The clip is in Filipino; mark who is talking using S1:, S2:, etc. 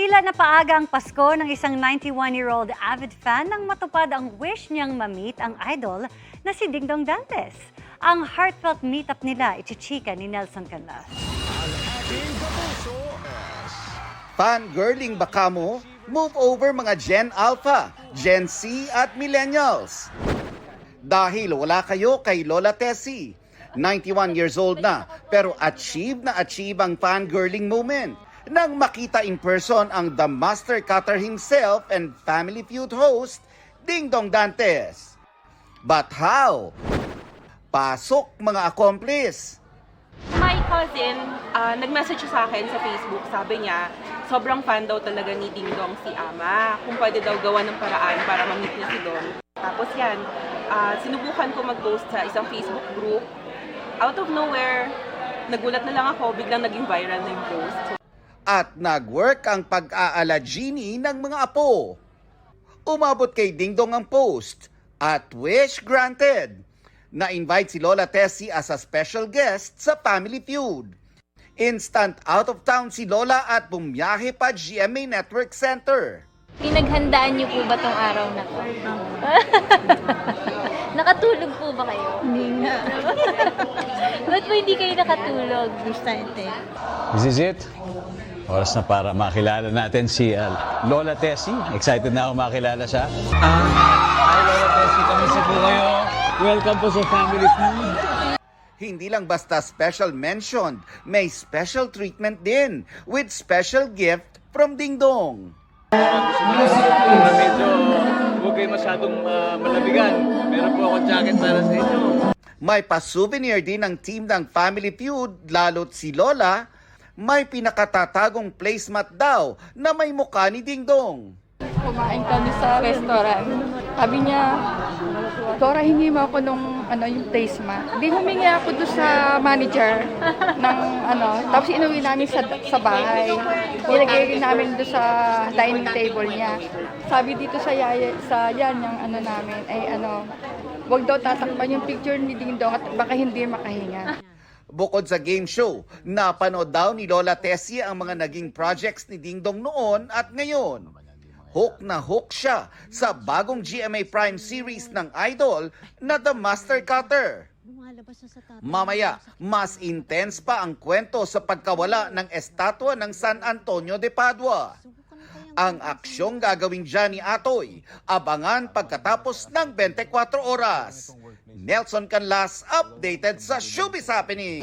S1: Tila napaaga ang Pasko ng isang 91-year-old avid fan nang matupad ang wish niyang ma-meet ang idol na si Dingdong Dantes. Ang heartfelt meetup nila, ichichika ni Nelson Canlas.
S2: Fangirling baka mo? Move over mga Gen Alpha, Gen Z at Millennials. Dahil wala kayo kay Lola Tessie. 91 years old na, pero achieve ang fangirling moment nang makita in person ang The Master Cutter himself and Family Feud host, Dingdong Dantes. But how? Pasok mga accomplice.
S3: My cousin, nag-message siya sa akin sa Facebook. Sabi niya, sobrang fan daw talaga ni Dingdong si Ama. Kung pwede daw gawa ng paraan para ma-meet niya si Don. Tapos yan, sinubukan ko mag-post sa isang Facebook group. Out of nowhere, nagulat na lang ako, biglang naging viral na yung post.
S2: At nag-work ang pag-aalagini ng mga apo. Umabot kay Dingdong ang post at wish granted. Na-invite si Lola Tessie as a special guest sa Family Feud. Instant out of town si Lola at bumiyahe pa GMA Network Center.
S4: Pinaghandaan niyo po ba tong araw na to? Nakatulog po ba kayo?
S5: Hindi nga.
S4: Ba't po hindi kayo nakatulog?
S5: Bastante.
S6: This is it. Oras na para makilala natin si Lola Tessie. Excited na ako makilala siya. Hi Lola Tessie, kamusta po kayo? Welcome po sa Family Feud.
S2: Hindi lang basta special mentioned, may special treatment din with special gift from Dingdong.
S6: Medyo huwag kayo masyadong malabigan. Meron po akong jacket para sa inyo.
S2: May pa-souvenir din ng team ng Family Feud, lalo't si Lola, may pinakatatagong placemat daw na may mukha ni Dingdong.
S7: Kumain kami sa restaurant. Sabi niya, Dora, hingi mo ako nung yung placemat. Hindi humingi ako doon sa manager ng tapos inuwi namin sa bahay. Nilagay rin namin doon sa dining table niya. Sabi dito sa yan yung namin ay wag daw tatakpan yung picture ni Dingdong at baka hindi makahinga.
S2: Bukod sa game show, napanood daw ni Lola Tessie ang mga naging projects ni Dingdong noon at ngayon. Hook na hook siya sa bagong GMA Prime series ng Idol na The Master Cutter. Mamaya, mas intense pa ang kwento sa pagkawala ng estatwa ng San Antonio de Padua. Ang aksyong gagawin dyan ni Atoy, abangan pagkatapos ng 24 oras. Nelson Canlas, updated sa Showbiz Happening.